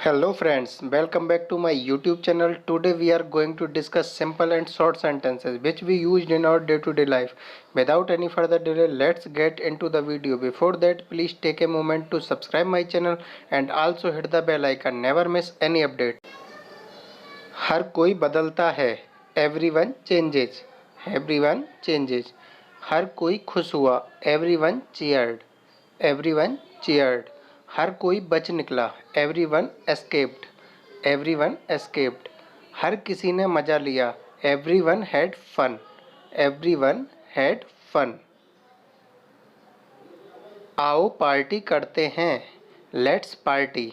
Hello friends, welcome back to my YouTube channel. Today we are going to discuss simple and short sentences which we used in our day-to-day life. Without any further delay, let's get into the video. Before that, please take a moment to subscribe my channel and also hit the bell icon. Never miss any update. हर कोई बदलता है. Everyone changes. Everyone changes. हर कोई खुश हुआ. Everyone cheered. Everyone cheered. हर कोई बच निकला. Everyone escaped. Everyone escaped. हर किसी ने मजा लिया. Everyone had fun. Everyone had fun. आओ पार्टी करते हैं. Let's party.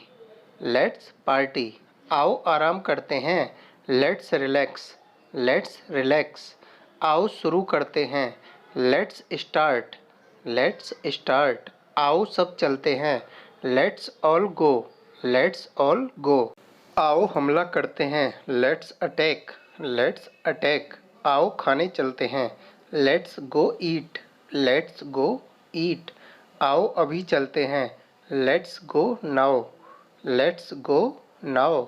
Let's party. आओ आराम करते हैं. Let's relax. Let's relax. आओ शुरू करते हैं. Let's start. Let's start. आओ सब चलते हैं. Let's all go. Let's all go. आओ हमला करते हैं. Let's attack. Let's attack. आओ खाने चलते हैं. Let's go eat. Let's go eat. आओ अभी चलते हैं. Let's go now. Let's go now.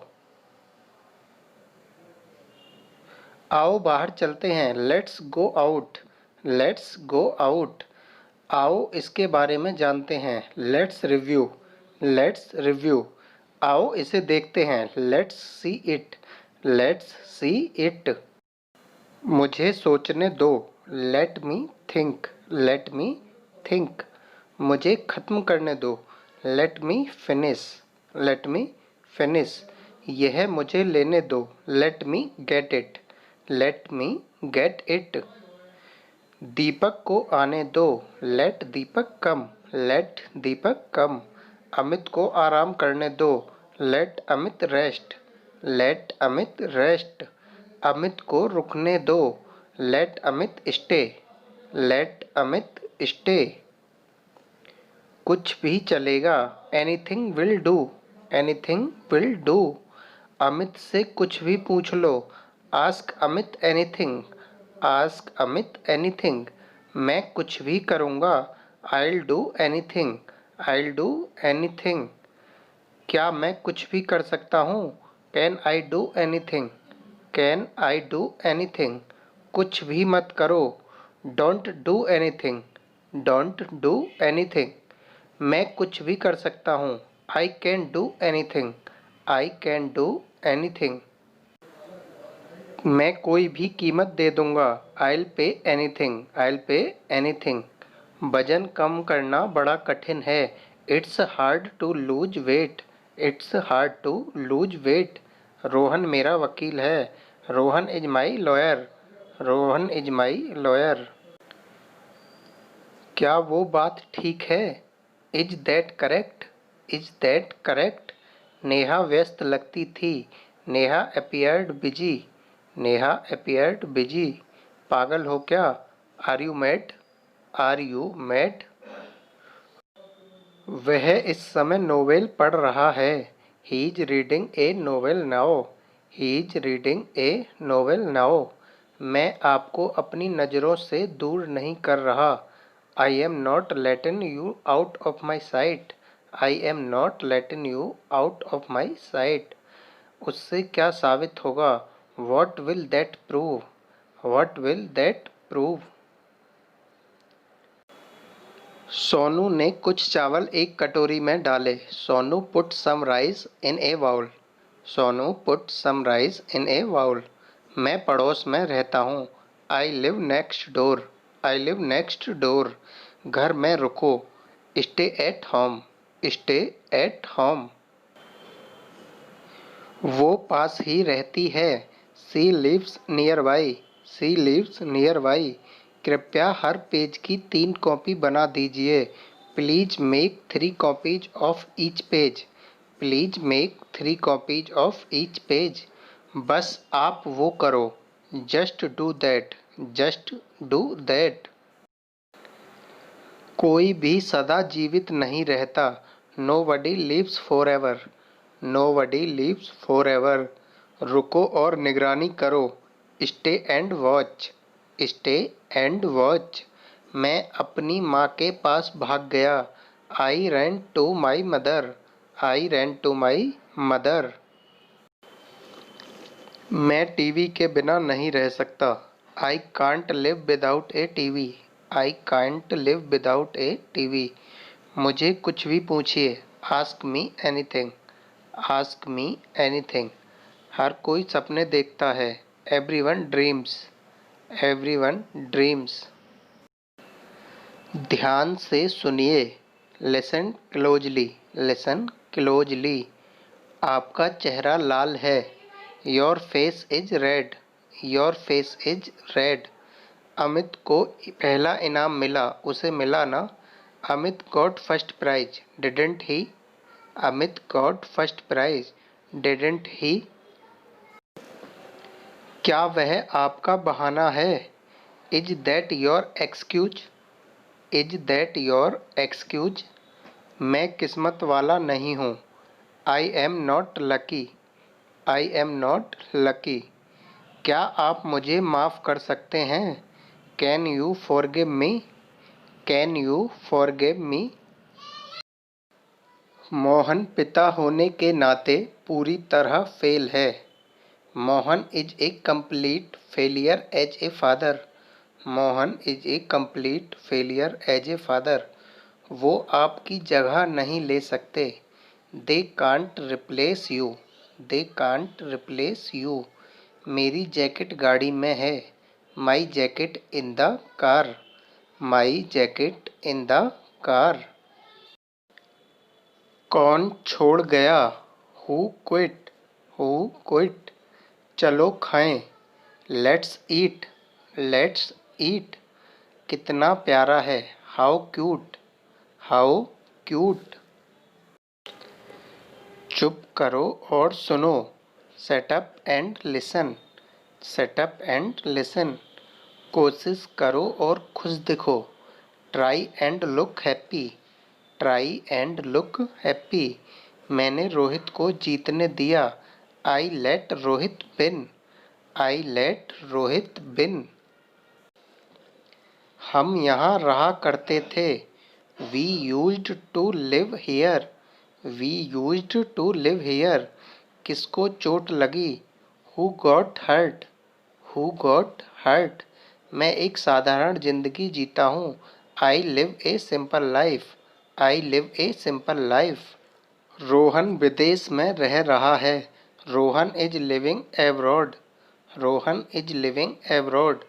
आओ बाहर चलते हैं. Let's go out. Let's go out. आओ इसके बारे में जानते हैं. Let's review. Let's review. आओ इसे देखते हैं. Let's see it. Let's see it. मुझे सोचने दो. Let me think. Let me think. मुझे ख़त्म करने दो. Let me finish. Let me finish. यह मुझे लेने दो. Let me get it. Let me get it. दीपक को आने दो. Let दीपक come. Let दीपक come. अमित को आराम करने दो. Let Amit rest. Let Amit rest. Amit को रुकने दो. Let Amit stay. Let Amit stay. कुछ भी चलेगा. Anything will do. Anything will do. Amit से कुछ भी पूछ लो. Ask Amit anything. Ask Amit anything. मैं कुछ भी करूँगा. I'll do anything. I'll do anything. क्या मैं कुछ भी कर सकता हूँ. Can I do anything? Can I do anything? कुछ भी मत करो. Don't do anything. Don't do anything. मैं कुछ भी कर सकता हूँ. I can do anything. I can do anything. मैं कोई भी कीमत दे दूँगा. I'll pay anything. I'll pay anything. वजन कम करना बड़ा कठिन है. It's hard to lose weight. It's hard to lose weight. Rohan मेरा वकील है. Rohan is my lawyer. Rohan is my lawyer. क्या वो बात ठीक है. Is that correct? Is that correct? Neha व्यस्त लगती थी. Neha appeared busy. Neha appeared busy. पागल हो क्या. Are you mad? Are you mad? वह इस समय नोवेल पढ़ रहा है. He is reading a novel now. He is reading a novel now. मैं आपको अपनी नज़रों से दूर नहीं कर रहा. I am not letting you out of my sight. I am not letting you out of my sight. उससे क्या साबित होगा. What will that prove? What will that prove? Sonu ने कुछ चावल एक कटोरी में डाले. Sonu put some rice in a bowl. Sonu put some rice in a bowl. मैं पड़ोस में रहता हूँ. I live next door. I live next door. घर में रुको. Stay at home. Stay at home. वो पास ही रहती है. She lives nearby. She lives nearby. कृपया हर पेज की 3 कॉपी बना दीजिए. Please make 3 copies of each page. Please make 3 copies of each page. बस आप वो करो. Just do that. Just do that. कोई भी सदा जीवित नहीं रहता. Nobody lives forever. Nobody lives forever. रुको और निगरानी करो. Stay and watch. Stay and watch. मैं अपनी माँ के पास भाग गया. I ran to my mother. I ran to my mother. मैं टीवी के बिना नहीं रह सकता। I can't live without a TV. I can't live without a TV. मुझे कुछ भी पूछिए। Ask me anything. Ask me anything. हर कोई सपने देखता है। Everyone dreams. Everyone dreams. ध्यान से सुनिए। Listen closely. Listen closely. आपका चेहरा लाल है। Your face is red. Your face is red. Amit को पहला इनाम मिला, उसे मिला ना। Amit got first prize. Didn't he? Amit got first prize. Didn't he? क्या वह आपका बहाना है? Is that your excuse? Is that your excuse? मैं किस्मत वाला नहीं हूँ। I am not lucky. I am not lucky. क्या आप मुझे माफ़ कर सकते हैं? Can you forgive me? Can you forgive me? Mohan पिता होने के नाते पूरी तरह फेल है। Mohan is a complete failure as a father. Mohan is a complete failure as a father. वो आपकी जगह नहीं ले सकते। They can't replace you. They can't replace you. मेरी जैकेट गाड़ी में है। My jacket in the car. My jacket in the car. कौन छोड़ गया? Who quit? Who quit? चलो खाएं। Let's eat. Let's eat. कितना प्यारा है। How cute. How cute. चुप करो और सुनो। Set up and listen. Set up and listen. कोशिश करो और खुश दिखो। Try and look happy. Try and look happy. मैंने रोहित को जीतने दिया। I let Rohit win. I let Rohit win. हम यहाँ रहा करते थे। We used to live here. We used to live here. किसको चोट लगी? Who got hurt? Who got hurt? मैं एक साधारण जिंदगी जीता हूँ। I live a simple life. I live a simple life. Rohan विदेश में रह रहा है। Rohan is living abroad. Rohan is living abroad.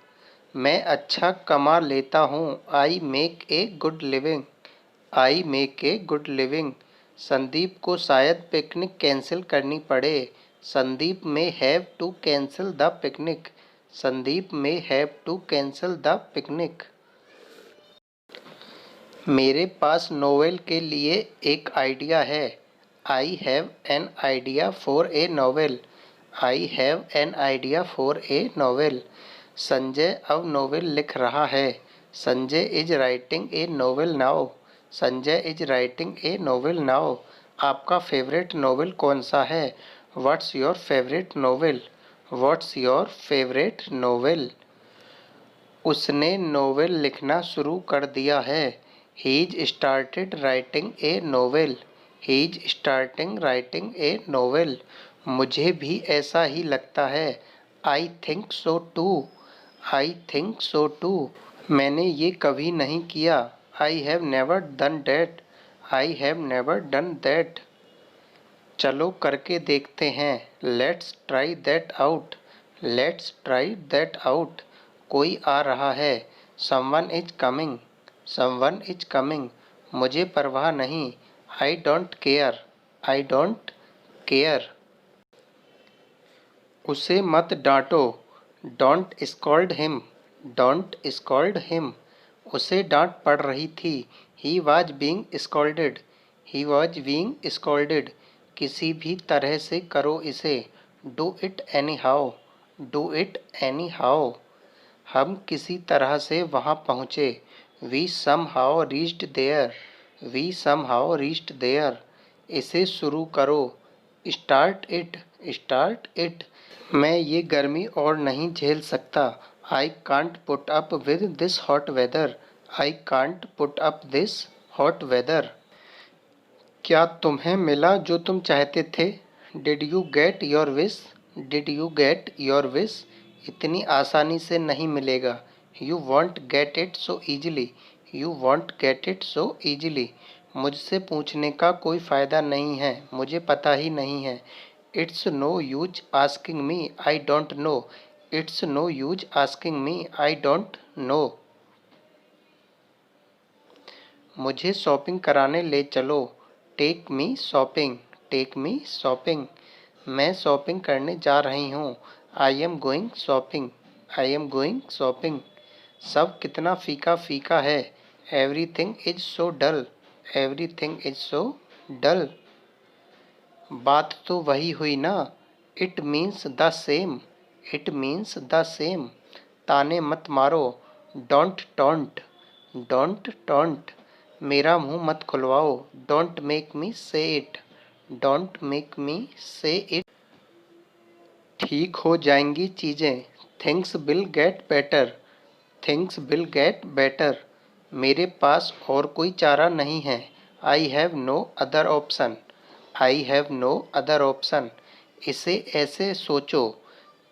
मैं अच्छा कमा लेता हूँ। I make a good living. I make a good living. Sandeep को शायद पिकनिक कैंसिल करनी पड़े। Sandeep may have to cancel the picnic. Sandeep may have to cancel the picnic. मेरे पास नोवेल के लिए एक आइडिया है। I have an idea for a novel. I have an idea for a novel. Sanjay अब नोवेल लिख रहा है। Sanjay is writing a novel now. Sanjay is writing a novel now. आपका फेवरेट नोवेल कौन सा है? What's your favourite novel? What's your favourite novel? उसने novel लिखना शुरू कर दिया है। He's started writing a novel. He's starting writing a novel. मुझे भी ऐसा ही लगता है। I think so too. I think so too. मैंने ये कभी नहीं किया। I have never done that. I have never done that. चलो करके देखते हैं। Let's try that out. Let's try that out. कोई आ रहा है। Someone is coming. Someone is coming. मुझे परवाह नहीं। I don't care. I don't care. उसे मत डांटो। Don't scold him. Don't scold him. उसे डांट पड़ रही थी। He was being scolded. He was being scolded. किसी भी तरह से करो इसे। Do it anyhow. Do it anyhow. हम किसी तरह से वहाँ पहुँचे। We somehow reached there. We somehow reached there. इसे शुरू करो। Start it. Start it. मैं ये गर्मी और नहीं झेल सकता। I can't put up with this hot weather. I can't put up this hot weather. क्या तुम्हें मिला जो तुम चाहते थे? Did you get your wish? Did you get your wish? इतनी आसानी से नहीं मिलेगा। You want get it so easily. You want get it so easily. मुझसे पूछने का कोई फ़ायदा नहीं है, मुझे पता ही नहीं है। It's no use asking me, I don't know. It's no use asking me, I don't know. मुझे शॉपिंग कराने ले चलो। Take me shopping. Take me shopping. मैं शॉपिंग करने जा रही हूँ। I am going shopping. I am going shopping. सब कितना फीका फीका है। Everything is so dull. Everything is so dull. बात तो वही हुई ना। It means the same. It means the same. ताने मत मारो। Don't taunt. Don't taunt. मेरा मुंह मत खुलवाओ। डोंट मेक मी से इट। डोंट मेक मी से इट। ठीक हो जाएंगी चीज़ें। Things will get better. Things will get better. मेरे पास और कोई चारा नहीं है। I have no other option. I have no other option. इसे ऐसे सोचो।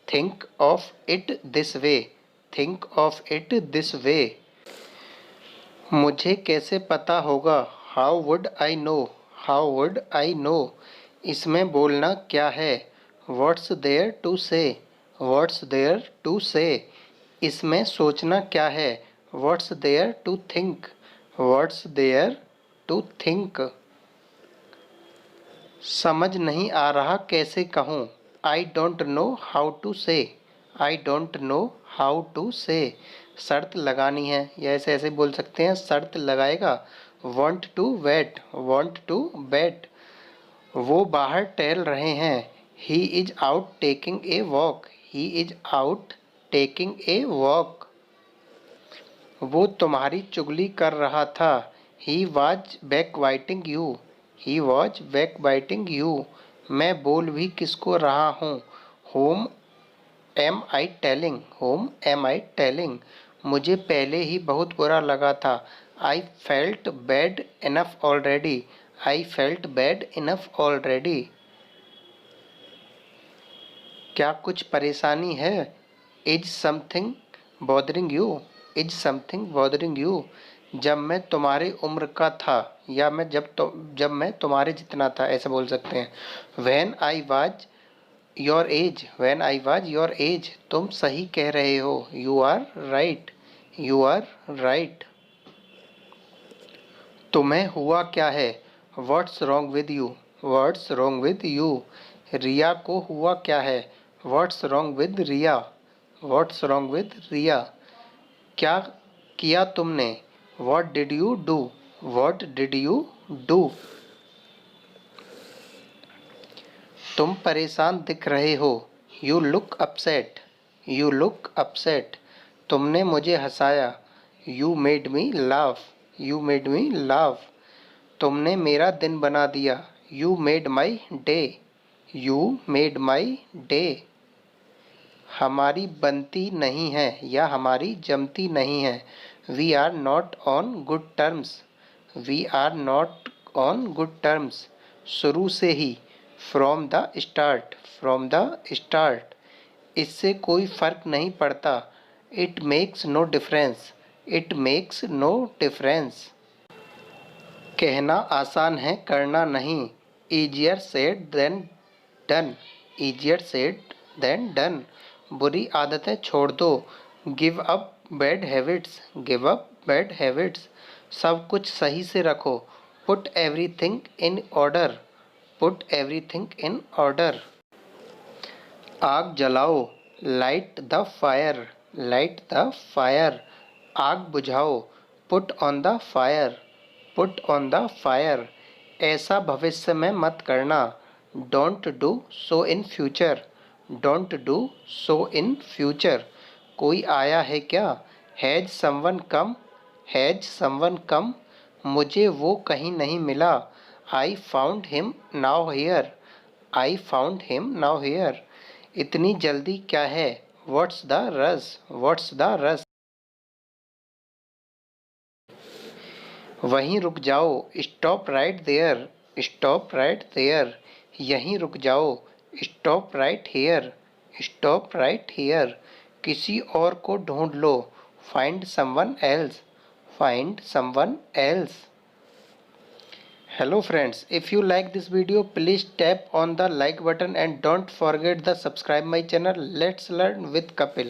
Think of it this way. Think of it this way. मुझे कैसे पता होगा? How would I know? How would I know? इसमें बोलना क्या है? What's there to say? What's there to say? इसमें सोचना क्या है? What's there to think? What's there to think? समझ नहीं आ रहा कैसे कहूँ? I don't know how to say. I don't know how to say. शर्त लगानी है, या ऐसे ऐसे बोल सकते हैं, शर्त लगाएगा। Want to wait. Want to bet. वो बाहर टहल रहे हैं। He is out taking a walk. He is out taking a walk. वो तुम्हारी चुगली कर रहा था। He was back biting you. He was back biting you. मैं बोल भी किसको रहा हूँ? Whom am I telling. Whom am I telling. मुझे पहले ही बहुत बुरा लगा था। I felt bad enough already. I felt bad enough already. क्या कुछ परेशानी है? Is something bothering you? Is something bothering you? जब मैं तुम्हारी उम्र का था, या जब मैं तुम्हारे जितना था, ऐसा बोल सकते हैं। When I was your age. When I was your age. तुम सही कह रहे हो। You are right. You are right. तुम्हें हुआ क्या है? What's wrong with you? What's wrong with you? Riya को हुआ क्या है? What's wrong with Riya? What's wrong with Riya? क्या किया तुमने? What did you do? What did you do? तुम परेशान दिख रहे हो। You look upset. You look upset. तुमने मुझे हंसाया। You made me laugh. You made me laugh. तुमने मेरा दिन बना दिया। You made my day. You made my day. हमारी बनती नहीं है, या हमारी जमती नहीं है। We are not on good terms. We are not on good terms. शुरू से ही। From the start. From the start. इससे कोई फर्क नहीं पड़ता। It makes no difference. It makes no difference. कहना आसान है, करना नहीं। Easier said than done. Easier said than done. बुरी आदतें छोड़ दो। Give up bad habits. Give up bad habits. सब कुछ सही से रखो। Put everything in order. Put everything in order. आग जलाओ। Light the fire. Light the fire. आग बुझाओ। Put on the fire. Put on the fire. ऐसा भविष्य में मत करना। Don't do so in future. Don't do so in future. कोई आया है क्या? Has someone come. Has someone come. मुझे वो कहीं नहीं मिला। I found him now here. I found him now here. इतनी जल्दी क्या है? What's the rush? What's the rush? वहीं रुक जाओ। Stop right there. Stop right there, यहीं रुक जाओ। Stop right here, stop right here, किसी और को ढूंढ लो। Find someone else, find someone else. Hello friends, if you like this video, please tap on the like button and don't forget to subscribe my channel. Let's learn with Kapil.